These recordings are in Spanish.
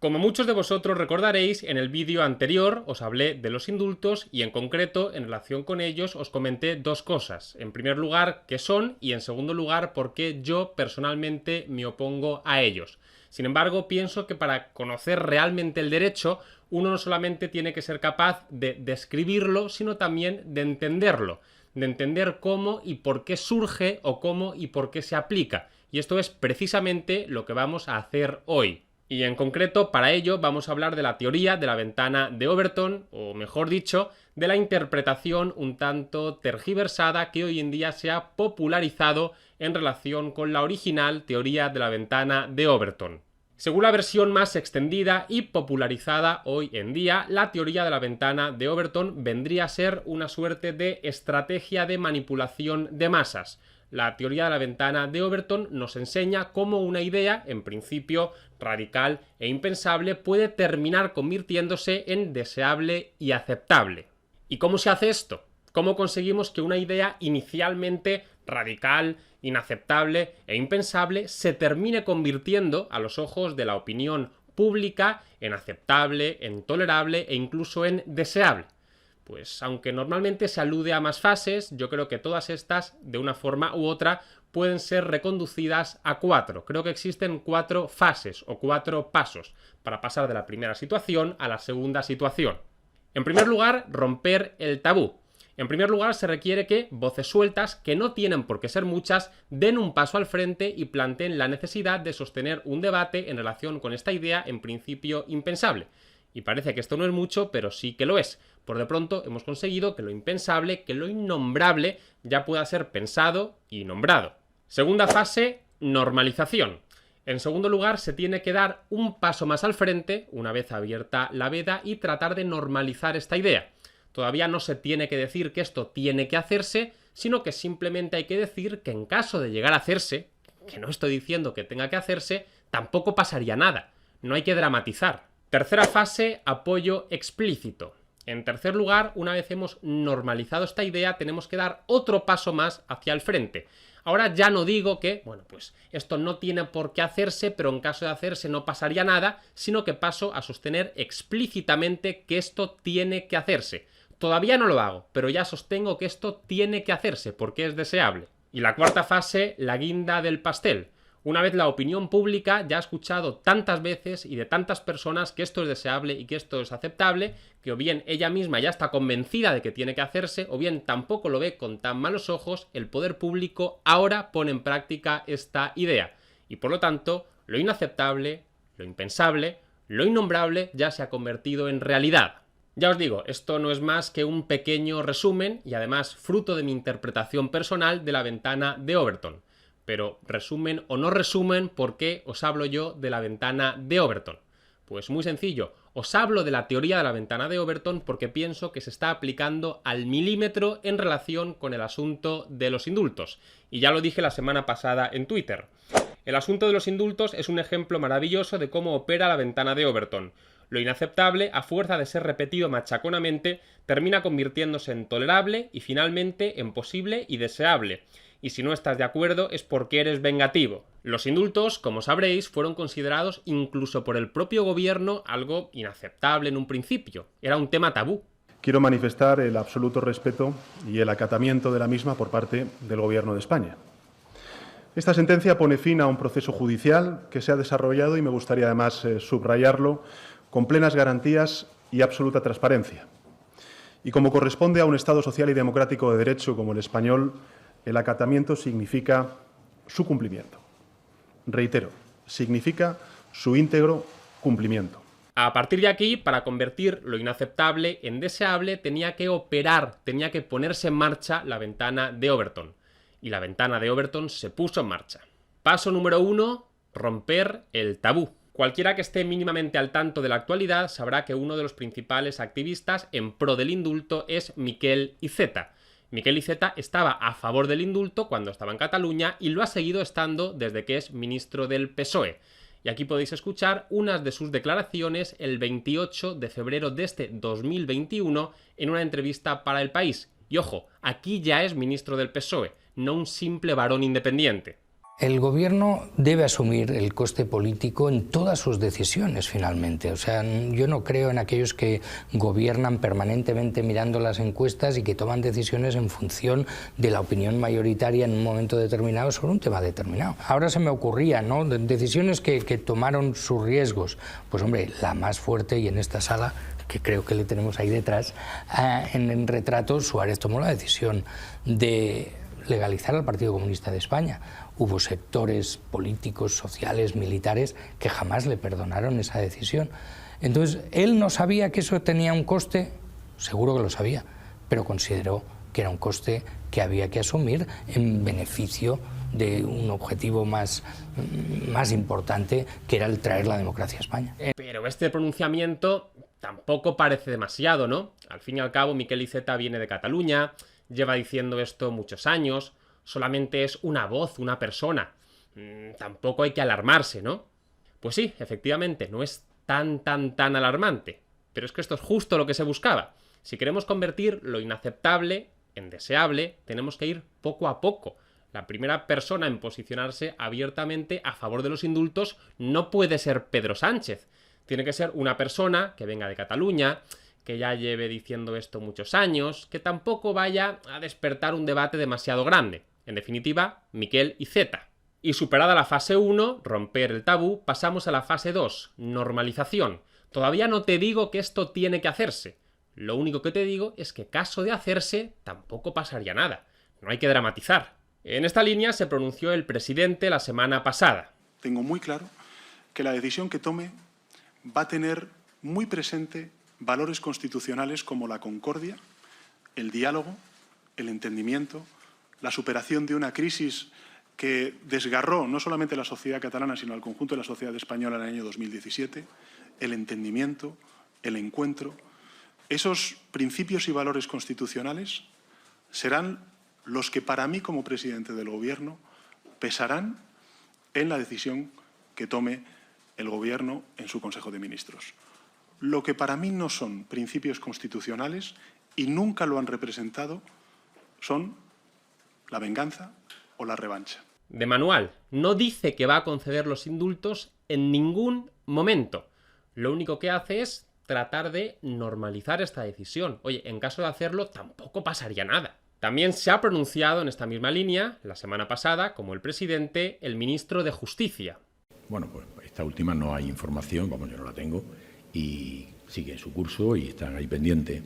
Como muchos de vosotros recordaréis, en el vídeo anterior os hablé de los indultos y en concreto, en relación con ellos, os comenté dos cosas. En primer lugar, qué son y en segundo lugar, por qué yo personalmente me opongo a ellos. Sin embargo, pienso que para conocer realmente el derecho, uno no solamente tiene que ser capaz de describirlo, sino también de entenderlo. De entender cómo y por qué surge o cómo y por qué se aplica. Y esto es precisamente lo que vamos a hacer hoy. Y en concreto, para ello, vamos a hablar de la teoría de la ventana de Overton, o mejor dicho, de la interpretación un tanto tergiversada que hoy en día se ha popularizado en relación con la original teoría de la ventana de Overton. Según la versión más extendida y popularizada hoy en día, la teoría de la ventana de Overton vendría a ser una suerte de estrategia de manipulación de masas. La teoría de la ventana de Overton nos enseña cómo una idea, en principio radical e impensable, puede terminar convirtiéndose en deseable y aceptable. ¿Y cómo se hace esto? ¿Cómo conseguimos que una idea inicialmente radical, inaceptable e impensable se termine convirtiendo, a los ojos de la opinión pública, en aceptable, en tolerable e incluso en deseable? Pues aunque normalmente se alude a más fases, yo creo que todas estas, de una forma u otra, pueden ser reconducidas a 4. Creo que existen 4 fases o 4 pasos para pasar de la primera situación a la segunda situación. En primer lugar, romper el tabú. En primer lugar, se requiere que voces sueltas, que no tienen por qué ser muchas, den un paso al frente y planteen la necesidad de sostener un debate en relación con esta idea en principio impensable. Y parece que esto no es mucho, pero sí que lo es. Por de pronto hemos conseguido que lo impensable, que lo innombrable, ya pueda ser pensado y nombrado. Segunda fase, normalización. En segundo lugar, se tiene que dar un paso más al frente, una vez abierta la veda, y tratar de normalizar esta idea. Todavía no se tiene que decir que esto tiene que hacerse, sino que simplemente hay que decir que en caso de llegar a hacerse, que no estoy diciendo que tenga que hacerse, tampoco pasaría nada. No hay que dramatizar. Tercera fase, apoyo explícito. En tercer lugar, una vez hemos normalizado esta idea, tenemos que dar otro paso más hacia el frente. Ahora ya no digo que, bueno, pues esto no tiene por qué hacerse, pero en caso de hacerse no pasaría nada, sino que paso a sostener explícitamente que esto tiene que hacerse. Todavía no lo hago, pero ya sostengo que esto tiene que hacerse porque es deseable. Y la cuarta fase, la guinda del pastel. Una vez la opinión pública ya ha escuchado tantas veces y de tantas personas que esto es deseable y que esto es aceptable, que o bien ella misma ya está convencida de que tiene que hacerse, o bien tampoco lo ve con tan malos ojos, el poder público ahora pone en práctica esta idea. Y por lo tanto, lo inaceptable, lo impensable, lo innombrable ya se ha convertido en realidad. Ya os digo, esto no es más que un pequeño resumen y además fruto de mi interpretación personal de la ventana de Overton. Pero resumen o no resumen, ¿por qué os hablo yo de la ventana de Overton? Pues muy sencillo, os hablo de la teoría de la ventana de Overton porque pienso que se está aplicando al milímetro en relación con el asunto de los indultos. Y ya lo dije la semana pasada en Twitter. El asunto de los indultos es un ejemplo maravilloso de cómo opera la ventana de Overton. Lo inaceptable, a fuerza de ser repetido machaconamente, termina convirtiéndose en tolerable y finalmente en posible y deseable. Y si no estás de acuerdo es porque eres vengativo. Los indultos, como sabréis, fueron considerados incluso por el propio gobierno algo inaceptable en un principio. Era un tema tabú. Quiero manifestar el absoluto respeto y el acatamiento de la misma por parte del Gobierno de España. Esta sentencia pone fin a un proceso judicial que se ha desarrollado, y me gustaría además subrayarlo, con plenas garantías y absoluta transparencia. Y como corresponde a un Estado social y democrático de derecho como el español, el acatamiento significa su cumplimiento. Reitero, significa su íntegro cumplimiento. A partir de aquí, para convertir lo inaceptable en deseable, tenía que operar, tenía que ponerse en marcha la ventana de Overton. Y la ventana de Overton se puso en marcha. Paso número 1, romper el tabú. Cualquiera que esté mínimamente al tanto de la actualidad sabrá que uno de los principales activistas en pro del indulto es Miquel Iceta. Miquel Iceta estaba a favor del indulto cuando estaba en Cataluña y lo ha seguido estando desde que es ministro del PSOE. Y aquí podéis escuchar unas de sus declaraciones el 28 de febrero de este 2021 en una entrevista para El País. Y ojo, aquí ya es ministro del PSOE, no un simple varón independiente. El gobierno debe asumir el coste político en todas sus decisiones, finalmente. O sea, yo no creo en aquellos que gobiernan permanentemente mirando las encuestas y que toman decisiones en función de la opinión mayoritaria en un momento determinado sobre un tema determinado. Ahora se me ocurría, ¿no?, decisiones que tomaron sus riesgos. Pues hombre, la más fuerte, y en esta sala, que creo que le tenemos ahí detrás, en retrato, Suárez tomó la decisión de legalizar al Partido Comunista de España. Hubo sectores políticos, sociales, militares que jamás le perdonaron esa decisión. Entonces, ¿él no sabía que eso tenía un coste? Seguro que lo sabía, pero consideró que era un coste que había que asumir en beneficio de un objetivo más importante, que era el traer la democracia a España. Pero este pronunciamiento tampoco parece demasiado, ¿no? Al fin y al cabo, Miquel Iceta viene de Cataluña, lleva diciendo esto muchos años, solamente es una voz, una persona. Tampoco hay que alarmarse, ¿no? Pues sí, efectivamente, no es tan alarmante. Pero es que esto es justo lo que se buscaba. Si queremos convertir lo inaceptable en deseable, tenemos que ir poco a poco. La primera persona en posicionarse abiertamente a favor de los indultos no puede ser Pedro Sánchez. Tiene que ser una persona que venga de Cataluña, que ya lleve diciendo esto muchos años, que tampoco vaya a despertar un debate demasiado grande. En definitiva, Miquel Iceta. Y superada la fase 1, romper el tabú, pasamos a la fase 2, normalización. Todavía no te digo que esto tiene que hacerse. Lo único que te digo es que caso de hacerse, tampoco pasaría nada. No hay que dramatizar. En esta línea se pronunció el presidente la semana pasada. Tengo muy claro que la decisión que tome va a tener muy presente valores constitucionales como la concordia, el diálogo, el entendimiento, la superación de una crisis que desgarró no solamente la sociedad catalana, sino al conjunto de la sociedad española en el año 2017, el entendimiento, el encuentro. Esos principios y valores constitucionales serán los que para mí, como presidente del Gobierno, pesarán en la decisión que tome el Gobierno en su Consejo de Ministros. Lo que para mí no son principios constitucionales y nunca lo han representado son la venganza o la revancha. De manual, no dice que va a conceder los indultos en ningún momento. Lo único que hace es tratar de normalizar esta decisión. Oye, en caso de hacerlo, tampoco pasaría nada. También se ha pronunciado en esta misma línea, la semana pasada, como el presidente, el ministro de Justicia. Bueno, pues esta última no hay información, vamos, yo no la tengo, y sigue su curso y están ahí pendientes.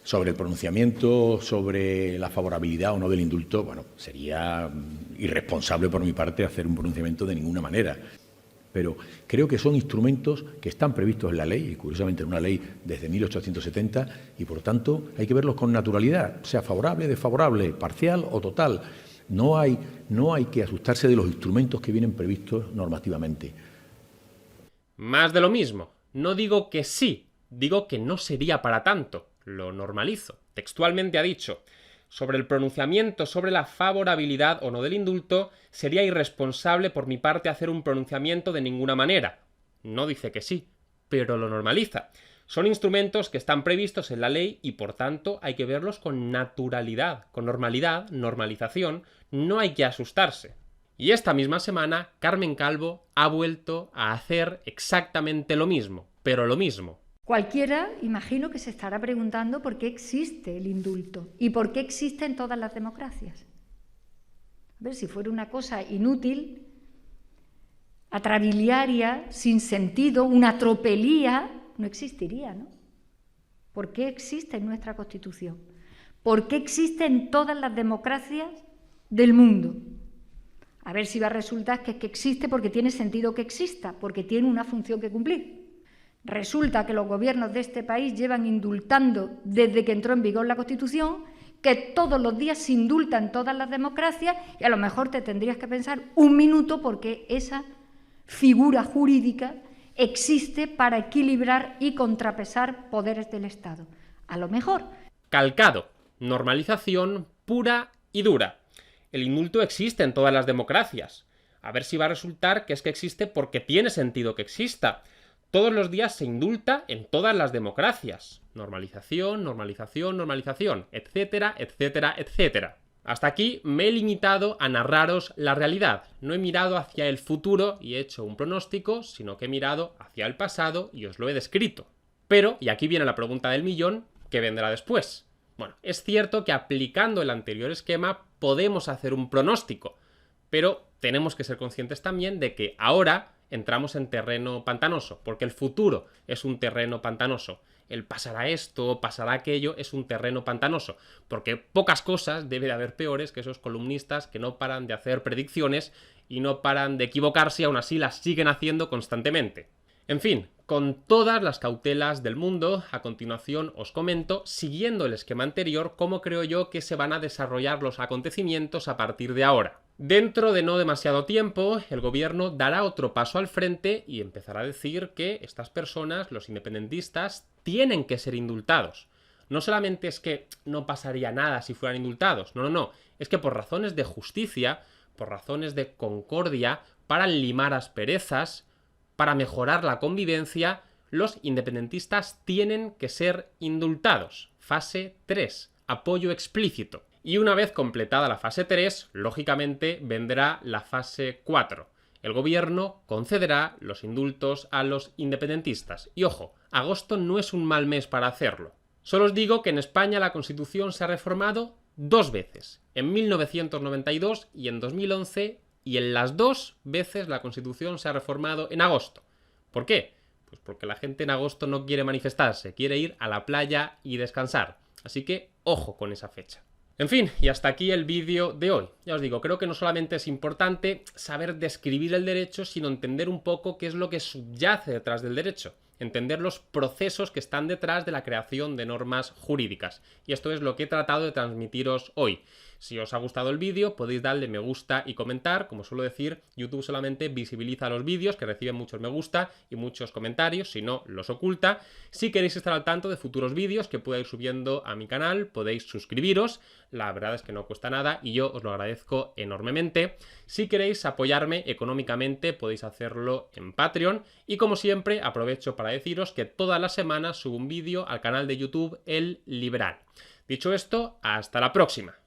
Sobre el pronunciamiento, sobre la favorabilidad o no del indulto, bueno, sería irresponsable por mi parte hacer un pronunciamiento de ninguna manera. Pero creo que son instrumentos que están previstos en la ley, y curiosamente en una ley desde 1870, y por tanto hay que verlos con naturalidad, sea favorable, desfavorable, parcial o total. No hay que asustarse de los instrumentos que vienen previstos normativamente. Más de lo mismo. No digo que sí, digo que no sería para tanto. Lo normalizo. Textualmente ha dicho: sobre el pronunciamiento sobre la favorabilidad o no del indulto, sería irresponsable por mi parte hacer un pronunciamiento de ninguna manera. No dice que sí, pero lo normaliza. Son instrumentos que están previstos en la ley y, por tanto, hay que verlos con naturalidad, con normalidad, normalización. No hay que asustarse. Y esta misma semana, Carmen Calvo ha vuelto a hacer exactamente lo mismo, pero lo mismo. Cualquiera, imagino, que se estará preguntando por qué existe el indulto y por qué existe en todas las democracias. A ver, si fuera una cosa inútil, atrabiliaria, sin sentido, una tropelía, no existiría, ¿no? ¿Por qué existe en nuestra Constitución? ¿Por qué existe en todas las democracias del mundo? A ver si va a resultar que existe porque tiene sentido que exista, porque tiene una función que cumplir. Resulta que los gobiernos de este país llevan indultando desde que entró en vigor la Constitución, que todos los días se indulta en todas las democracias, y a lo mejor te tendrías que pensar un minuto porque esa figura jurídica existe para equilibrar y contrapesar poderes del Estado. A lo mejor. Calcado. Normalización pura y dura. El indulto existe en todas las democracias. A ver si va a resultar que es que existe porque tiene sentido que exista. Todos los días se indulta en todas las democracias. Normalización, normalización, normalización, etcétera, etcétera, etcétera. Hasta aquí me he limitado a narraros la realidad. No he mirado hacia el futuro y he hecho un pronóstico, sino que he mirado hacia el pasado y os lo he descrito. Pero, y aquí viene la pregunta del millón, ¿qué vendrá después? Bueno, es cierto que aplicando el anterior esquema podemos hacer un pronóstico, pero tenemos que ser conscientes también de que ahora entramos en terreno pantanoso, porque el futuro es un terreno pantanoso. El pasará esto, pasará aquello, es un terreno pantanoso, porque pocas cosas debe de haber peores que esos columnistas que no paran de hacer predicciones y no paran de equivocarse y aún así las siguen haciendo constantemente. En fin, con todas las cautelas del mundo, a continuación os comento, siguiendo el esquema anterior, cómo creo yo que se van a desarrollar los acontecimientos a partir de ahora. Dentro de no demasiado tiempo, el gobierno dará otro paso al frente y empezará a decir que estas personas, los independentistas, tienen que ser indultados. No solamente es que no pasaría nada si fueran indultados, no, es que por razones de justicia, por razones de concordia, para limar asperezas, para mejorar la convivencia, los independentistas tienen que ser indultados. Fase 3. Apoyo explícito. Y una vez completada la fase 3, lógicamente vendrá la fase 4. El gobierno concederá los indultos a los independentistas. Y ojo, agosto no es un mal mes para hacerlo. Solo os digo que en España la Constitución se ha reformado 2 veces, en 1992 y en 2011, y en las 2 veces la Constitución se ha reformado en agosto. ¿Por qué? Pues porque la gente en agosto no quiere manifestarse, quiere ir a la playa y descansar. Así que ojo con esa fecha. En fin, y hasta aquí el vídeo de hoy. Ya os digo, creo que no solamente es importante saber describir el derecho, sino entender un poco qué es lo que subyace detrás del derecho. Entender los procesos que están detrás de la creación de normas jurídicas. Y esto es lo que he tratado de transmitiros hoy. Si os ha gustado el vídeo, podéis darle me gusta y comentar. Como suelo decir, YouTube solamente visibiliza los vídeos que reciben muchos me gusta y muchos comentarios, si no, los oculta. Si queréis estar al tanto de futuros vídeos que pueda ir subiendo a mi canal, podéis suscribiros. La verdad es que no cuesta nada y yo os lo agradezco enormemente. Si queréis apoyarme económicamente, podéis hacerlo en Patreon. Y como siempre, aprovecho para deciros que todas las semanas subo un vídeo al canal de YouTube El Liberal. Dicho esto, hasta la próxima.